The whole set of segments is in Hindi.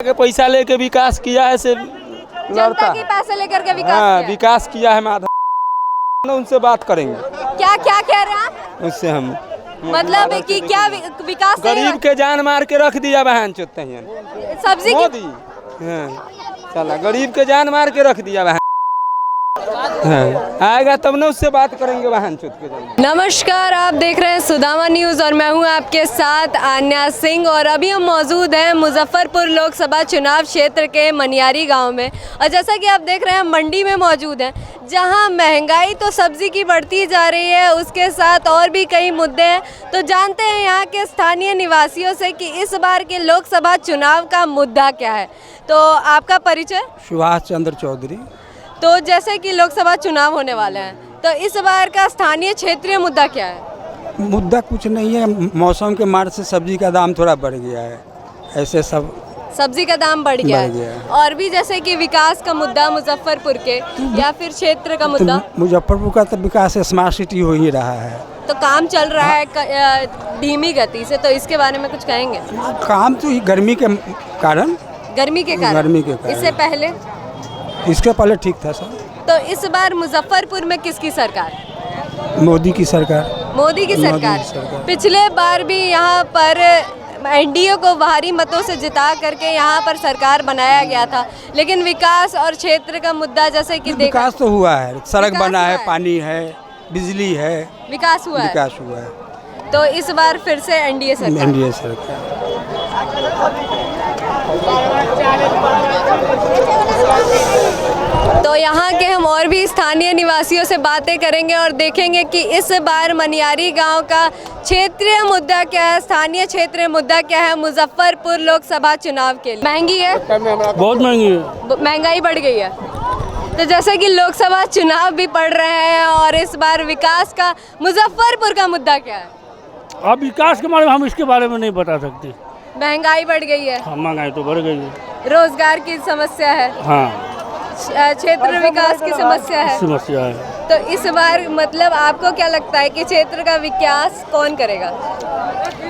के पैसा लेके विकास किया है से जनता के पैसे लेकर के विकास किया है। विकास किया है माधव, उनसे बात करेंगे। क्या क्या कह रहे हैं आप? उससे हम मतलब कि क्या विकास गरीब के जान मार के रख दिया बहन चोते हैं सब्जी मोदी। चला गरीब के जान मार के रख दिया बहन। आएगा तब ना उससे बात करेंगे बहन चोत के। नमस्कार, आप देख रहे हैं सुदामा न्यूज़ और मैं हूं आपके साथ आन्या सिंह। और अभी हम मौजूद हैं मुजफ्फरपुर लोकसभा चुनाव क्षेत्र के मनियारी गांव में। और जैसा कि आप देख रहे हैं मंडी में मौजूद हैं, जहां महंगाई तो सब्जी की बढ़ती जा रही है, उसके साथ और भी कई मुद्दे हैं। तो जानते हैं यहाँ के स्थानीय निवासियों से कि इस बार के लोकसभा चुनाव का मुद्दा क्या है। तो आपका परिचय? सुभाष चंद्र चौधरी। तो जैसे कि लोकसभा चुनाव होने वाले हैं, तो इस बार का स्थानीय क्षेत्रीय मुद्दा क्या है? मुद्दा कुछ नहीं है, मौसम के मार से सब्जी का दाम थोड़ा बढ़ गया है, ऐसे सब सब्जी का दाम बढ़ गया है। और भी जैसे कि विकास का मुद्दा मुजफ्फरपुर के या फिर क्षेत्र का मुद्दा? मुजफ्फरपुर का तो विकास स्मार्ट सिटी हो ही रहा है, तो काम चल रहा है धीमी गति से, तो इसके बारे में कुछ कहेंगे? काम तो गर्मी के कारण इससे पहले इसके पहले ठीक था सर। तो इस बार मुजफ्फरपुर में किसकी सरकार? मोदी की सरकार। मोदी की सरकार। पिछले बार भी यहाँ पर एनडीए को भारी मतों से जिता करके यहाँ पर सरकार बनाया गया था, लेकिन विकास और क्षेत्र का मुद्दा जैसे कि विकास तो हुआ है, सड़क बना है, पानी है, बिजली है, विकास हुआ है। तो इस बार फिर से एनडीए सरकार। तो यहाँ के हम और भी स्थानीय निवासियों से बातें करेंगे और देखेंगे कि इस बार मनियारी गांव का क्षेत्रीय मुद्दा क्या है, स्थानीय क्षेत्रीय मुद्दा क्या है मुजफ्फरपुर लोकसभा चुनाव के लिए। महंगी है, बहुत महंगी है, महंगाई बढ़ गई है। तो जैसे कि लोकसभा चुनाव भी पड़ रहे हैं और इस बार विकास का मुजफ्फरपुर का मुद्दा क्या है? अब विकास के बारे में हम इसके बारे में नहीं बता सकते। महंगाई बढ़ गई है। हाँ, महंगाई तो बढ़ गई है। रोजगार की समस्या है। हाँ, क्षेत्र विकास की समस्या है। तो इस बार मतलब आपको क्या लगता है कि क्षेत्र का विकास कौन करेगा?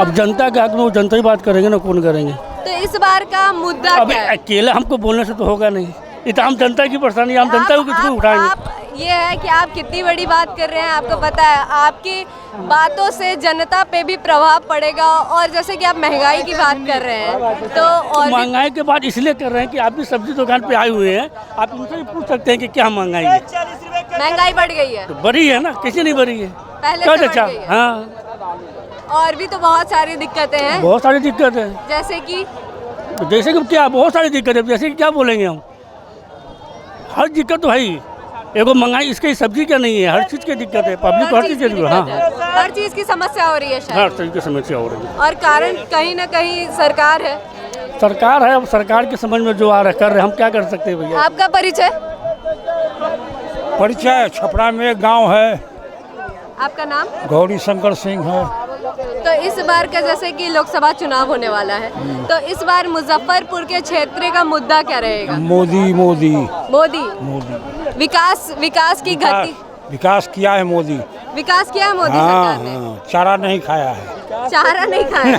अब जनता के हक में वो जनता ही बात करेंगे ना, कौन करेंगे। तो इस बार का मुद्दा अब क्या है? अकेला हमको बोलने से तो होगा नहीं, ये तो हम जनता की परेशानी, हम जनता को किसको उठाएंगे। ये है कि आप कितनी बड़ी बात कर रहे हैं, आपको पता है आपकी बातों से जनता पे भी प्रभाव पड़ेगा। और जैसे कि आप महंगाई की बात कर रहे हैं, तो और महंगाई के बाद इसलिए कर रहे हैं कि आप भी सब्जी दुकान पे आए हुए हैं, आप उनसे भी पूछ सकते हैं कि क्या महंगाई है। महंगाई बढ़ गई है? तो बढ़ी है ना, किसी नहीं बढ़ी है पहले से बढ़ गई है। हाँ, और भी तो बहुत सारी दिक्कतें हैं। बहुत सारी दिक्कत है। जैसे कि क्या, बहुत सारी दिक्कत है। जैसे कि क्या बोलेंगे हम, हर दिक्कत तो है ही। एगो महंगाई इसके सब्जी क्या नहीं है, हर चीज़ की दिक्कत है, पब्लिक हर चीज़ की। हाँ, हर चीज़ की समस्या हो रही है शायद। हर चीज़ की समस्या हो रही है। और कारण कहीं ना कहीं सरकार है। अब सरकार के समझ में जो आ रहा कर रहे, हम क्या कर सकते हैं भैया। आपका परिचय? छपरा में एक गाँव है, आपका नाम? गौरी शंकर सिंह है। तो इस बार का जैसे कि लोकसभा चुनाव होने वाला है, तो इस बार मुजफ्फरपुर के क्षेत्र का मुद्दा क्या रहेगा? मोदी। विकास की गति। विकास किया है मोदी। विकास किया है मोदी सरकार ने। चारा नहीं खाया है। चारा नहीं खाया?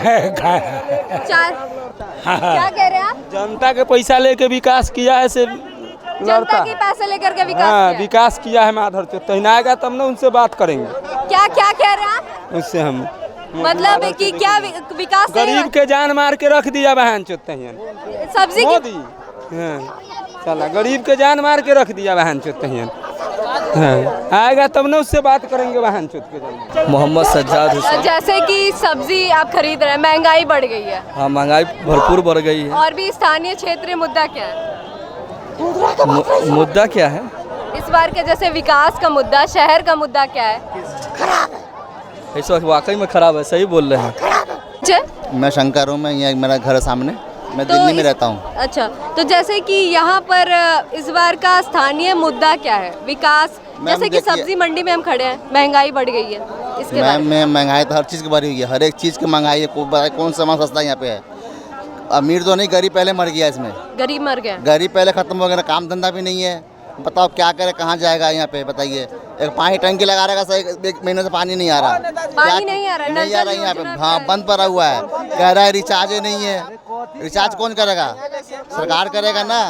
क्या कह रहे हैं आप? जनता के पैसा लेके विकास किया है से जनता के पैसे लेकर के विकास किया है माधव चोते। आएगा तब ना उनसे बात करेंगे। क्या क्या कह रहे हैं आप? उससे हम मतलब कि क्या विकास गरीब के जान मार के रख दिया बहन चोते हैं सब्जी मोदी। चला गरीब के जान मार के रख दिया बहन चोते हैं। आएगा तब ना उससे बात करेंगे बहन चोत के। मोहम्मद सज्जाद हुसैन। जैसे कि सब्जी आप खरीद रहे हैं, महंगाई बढ़ गई है। हाँ, महंगाई भरपूर बढ़ गई है। और भी स्थानीय क्षेत्रीय मुद्दा क्या है? मुद्दा क्या है इस बार के? जैसे विकास का मुद्दा, शहर का मुद्दा क्या है? खराब है। इस वक्त वाकई में खराब है, सही बोल रहे हैं। मैं शंकर हूँ, मैं यहाँ मेरा घर है सामने, मैं दिल्ली में रहता हूँ। अच्छा, तो जैसे कि यहाँ पर इस बार का स्थानीय मुद्दा क्या है? विकास, जैसे कि सब्जी मंडी में हम खड़े हैं, महंगाई बढ़ गई है, इसके बारे में? महंगाई तो हर चीज़ की बढ़ी हुई है, हर एक चीज़ की महंगाई है। कौन सा सामान सस्ता यहाँ पे है? अमीर तो नहीं, गरीब पहले मर गया इसमें। गरीब मर गया? गरीब पहले खत्म हो गया, काम धंधा भी नहीं है। बताओ क्या करे, कहाँ जाएगा यहाँ पे, बताइए। एक पानी टंकी लगा रहेगा सर, एक महीने से पानी नहीं आ रहा। पानी नहीं आ रहा, नहीं आ रहा यहाँ पे। हाँ, बंद पड़ा हुआ है, कह रहा है रिचार्ज ही नहीं है। रिचार्ज कौन करेगा? सरकार करेगा ना।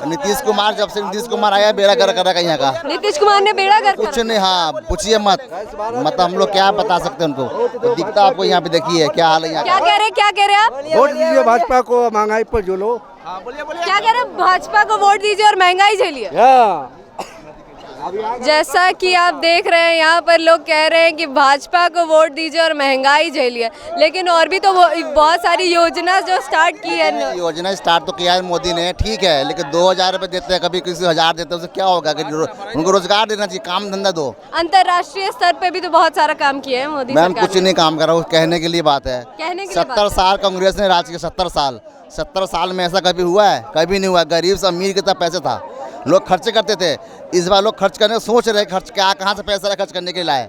नीतीश कुमार, जब से नीतीश कुमार आया बेड़ा गर्क करेगा यहाँ का। नीतीश कुमार ने बेड़ा गर्क कुछ नहीं, हाँ पूछिए मत, मतलब हम लोग क्या बता सकते हैं उनको। तो दिखता आपको यहाँ पे, देखिए क्या हाल है यहाँ। क्या कह रहे हैं, क्या कह रहे हैं आप? वोट दीजिए भाजपा को, महंगाई पर जो लो। क्या कह रहे हैं? भाजपा को वोट दीजिए और महंगाई झेलिए। जैसा कि आप देख रहे हैं यहाँ पर लोग कह रहे हैं कि भाजपा को वोट दीजिए और महंगाई झेलिए, लेकिन और भी तो बहुत सारी योजना जो स्टार्ट की है। योजना स्टार्ट तो किया है मोदी ने, ठीक है, लेकिन 2000 रुपये देते हैं, कभी किसी 1000 देते हैं, उससे क्या होगा? उनको रोजगार देना चाहिए, काम धंधा दो। अंतर्राष्ट्रीय स्तर पे भी तो बहुत सारा काम किया है मोदी मैम। सरकार कुछ नहीं काम करा, वो कहने के लिए बात है। 70 साल कांग्रेस ने राज किया, 70 साल में ऐसा कभी हुआ है? कभी नहीं हुआ। गरीब से अमीर कितना पैसा था, लोग खर्च करते थे। इस बार लोग खर्च करने सोच रहे, खर्च क्या, कहाँ से पैसा खर्च करने के लाए?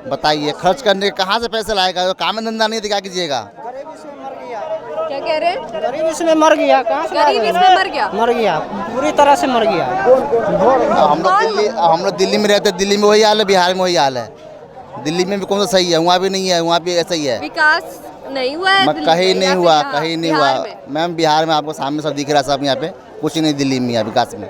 बताइए, खर्च करने कहाँ से पैसे लाएगा? काम धंधा नहीं, तो क्या कीजिएगा? क्या कह रहे हैं? गरीब इसमें मर गया। कहाँ से गरीब इसमें मर गया? मर गया, पूरी तरह से मर गया। हम लोग दिल्ली में रहते, दिल्ली में वही हाल है, बिहार में वही हाल है। दिल्ली में भी कौन सा सही है? वहाँ भी नहीं है, वहाँ भी ऐसा ही है। विकास नहीं हुआ है कहीं नहीं हुआ, कहीं नहीं हुआ बिहार में। मैम। बिहार में आपको सामने सब दिख रहा है, सब यहाँ पे कुछ नहीं। दिल्ली में विकास में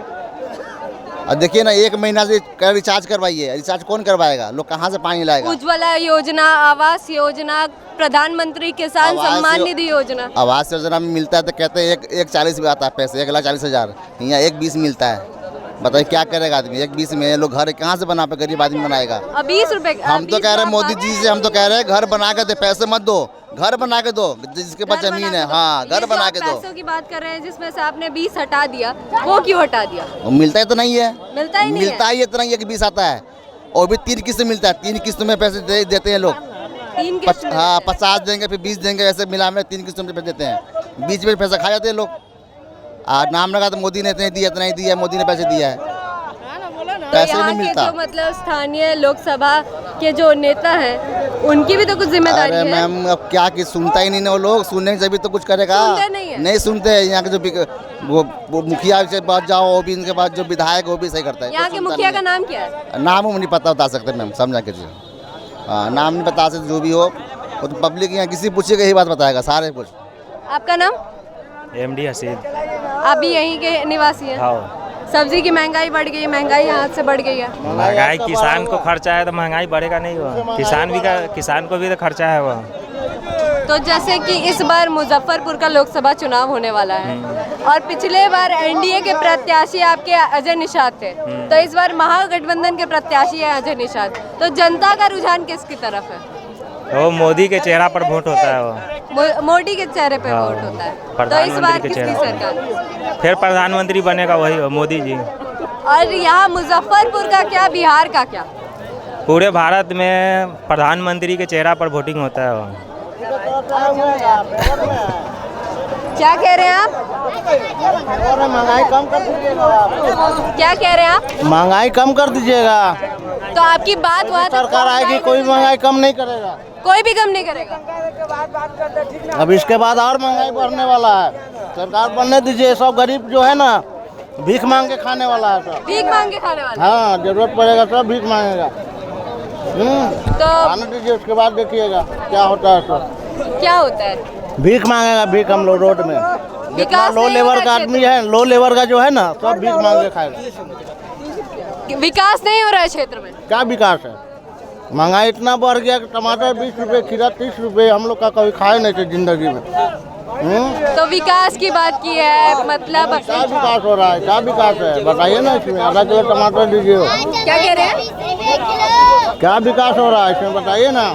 और देखिए ना, 1 महीना से रिचार्ज करवाइए, रिचार्ज कौन करवाएगा? लोग कहाँ से पानी लाएगा? उज्ज्वला योजना, आवास योजना, प्रधानमंत्री किसान सम्मान निधि योजना। आवास योजना में मिलता है तो कहते हैं 1,40,000 में आता है पैसे, 1,40,000। यहाँ 1,20 मिलता है। बताइए क्या करेगा आदमी? 1,20 में लोग घर कहाँ से बना पे गरीब आदमी बनाएगा? 20 रुपए। हम तो कह रहे हैं मोदी जी से, हम तो कह रहे हैं घर बना के दे, पैसे मत दो, घर बना के दो, जिसके पास जमीन है। हाँ, घर बना के दो। पैसों की बात कर रहे हैं जिसमें से आपने 20 हटा दिया, वो क्यों हटा दिया? मिलता ही तो नहीं है, मिलता ही नहीं है। मिलता ही इतना ही है कि 20 आता है, और भी 3 किस्त मिलता है। 3 किस्तों में पैसे देते हैं लोग। 3 किस्त में? हाँ, 50 देंगे, फिर 20 देंगे, ऐसे मिला में 3 किस्तों में पैसे देते हैं। बीच में पैसा खा जाते हैं लोग। नाम लगा तो मोदी ने इतने दिया, इतना ही दिया, मोदी ने पैसे दिया है, पैसे नहीं मिलता। जो मतलब स्थानीय लोकसभा के जो नेता हैं, उनकी भी तो कुछ जिम्मेदारी है। मैम, अब क्या कि सुनता ही नहीं ना वो लोग, सुनने से भी तो कुछ करेगा। नहीं सुनते हैं। यहाँ के जो वो मुखिया से बात जाओ, वो भी इनके पास जो विधायक, वो भी सही करता है। यहाँ के मुखिया का नाम क्या है? नाम नहीं पता बता सकते मैम, समझा के जी। हाँ, नाम नहीं बता सकते, जो भी हो वो तो पब्लिक यहाँ किसी पूछेगा यही बात बताएगा, सारे कुछ। आपका नाम? MD हसीद। आप भी यहीं के निवासी हैं? हाँ। सब्जी की महंगाई बढ़ गई, महंगाई हाथ से बढ़ गई है। महंगाई, किसान को खर्चा है तो महंगाई बढ़ेगा नहीं? वो किसान को भी तो खर्चा है वो। तो जैसे कि इस बार मुजफ्फरपुर का लोकसभा चुनाव होने वाला है और पिछले बार एनडीए के प्रत्याशी आपके अजय निषाद थे, तो इस बार महागठबंधन के प्रत्याशी है अजय निषाद, तो जनता का रुझान किसकी तरफ है? वो मोदी के चेहरा पर वोट होता है। वो मोदी के चेहरे पे वोट होता है। तो इस बार किसकी सरकार? फिर प्रधानमंत्री बनेगा वही मोदी जी। और यहाँ मुजफ्फरपुर का क्या, बिहार का क्या? पूरे भारत में प्रधानमंत्री के चेहरा पर वोटिंग होता है वो। क्या कह रहे हैं आप? महंगाई कम कर दीजिएगा। क्या कह रहे हैं आप? महंगाई कम कर दीजिएगा। तो आपकी बात वहाँ सरकार आएगी, कोई महंगाई कम नहीं करेगा, कोई भी कम नहीं करेगा। अब इसके बाद और महंगाई बढ़ने वाला है। सरकार बनने दीजिए। सब गरीब जो है ना, भीख मांग के खाने वाला है सब। भीख मांग के खाने वाला? हाँ, जरूरत पड़ेगा सब भीख मांगेगा। तो आने दीजिए, उसके बाद देखिएगा क्या होता है। सब क्या होता है? भीख मांगेगा, भीख हम लोग रोड में। जितना लो लेवल का आदमी है, लो लेवल का जो है ना, सब भीख मांग के खाएगा। विकास नहीं हो रहा है क्षेत्र में? क्या विकास है? महंगाई इतना बढ़ गया कि टमाटर 20 रुपए, खीरा 30 रुपए, हम लोग का कभी खाए नहीं थे जिंदगी में। तो विकास की बात की है, मतलब क्या विकास हो रहा है? क्या विकास है बताइए ना। इसमें आधा किलो टमाटर दीजिए। क्या कह रहे हैं? क्या विकास हो रहा है इसमें बताइए ना।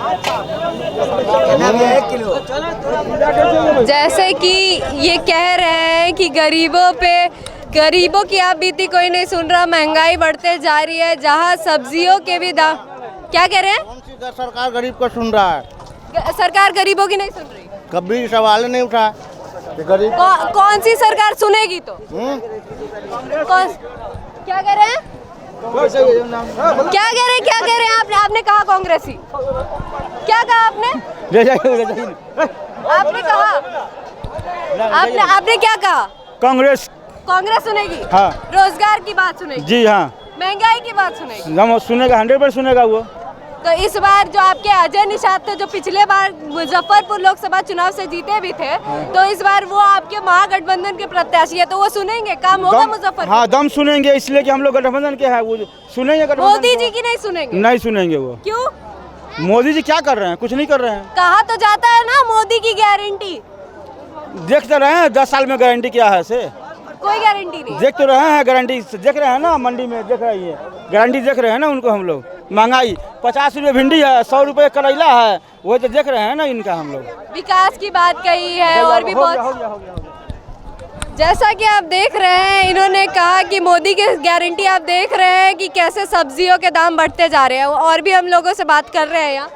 जैसे कि ये कह रहे हैं कि गरीबों की आप बीती कोई नहीं सुन रहा, महंगाई बढ़ते जा रही है, जहाँ सब्जियों के भी दाम। क्या कह रहे हैं? कौन सी सरकार गरीब को सुन रहा है? सरकार गरीबों की नहीं सुन रही। कभी सवाल नहीं उठा कि गरीब कौन सी सरकार सुनेगी तो? कौन? क्या कह रहे हैं? क्या कह रहे हैं? आपने कहा कांग्रेसी। क्या कहा आपने? आपने क्या कहा? कांग्रेस कांग्रेस सुनेगी? हाँ। रोजगार की बात सुनेगी? जी हाँ। महंगाई की बात सुनेगी? हम सुनेगा 100% सुनेगा वो। तो इस बार जो आपके अजय निषाद थे, जो पिछले बार मुजफ्फरपुर लोकसभा चुनाव से जीते भी थे, तो इस बार वो आपके महागठबंधन के प्रत्याशी है, तो वो सुनेंगे? काम होगा मुजफ्फरपुर? हाँ, दम सुनेंगे, इसलिए कि हम लोग गठबंधन के हैं, वो सुनेंगे। मोदी जी की नहीं सुनेंगे? नहीं सुनेंगे वो। क्यों? मोदी जी क्या कर रहे हैं? कुछ नहीं कर रहे हैं। कहा तो जाता है ना मोदी की गारंटी। देखते रहे हैं 10 साल में गारंटी क्या है से, कोई गारंटी नहीं। देख तो रहे हैं गारंटी, देख रहे हैं ना, मंडी में देख रही है गारंटी, देख रहे हैं ना उनको हम लोग। महंगाई 50 रुपये भिंडी है, 100 रुपये करेला है, वो तो देख रहे हैं ना इनका हम लोग। विकास की बात कही है और भी बहुत। जैसा कि आप देख रहे हैं, इन्होंने कहा कि मोदी की गारंटी। आप देख रहे हैं कि कैसे सब्जियों के दाम बढ़ते जा रहे हैं, और भी हम लोगों से बात कर रहे हैं यहाँ।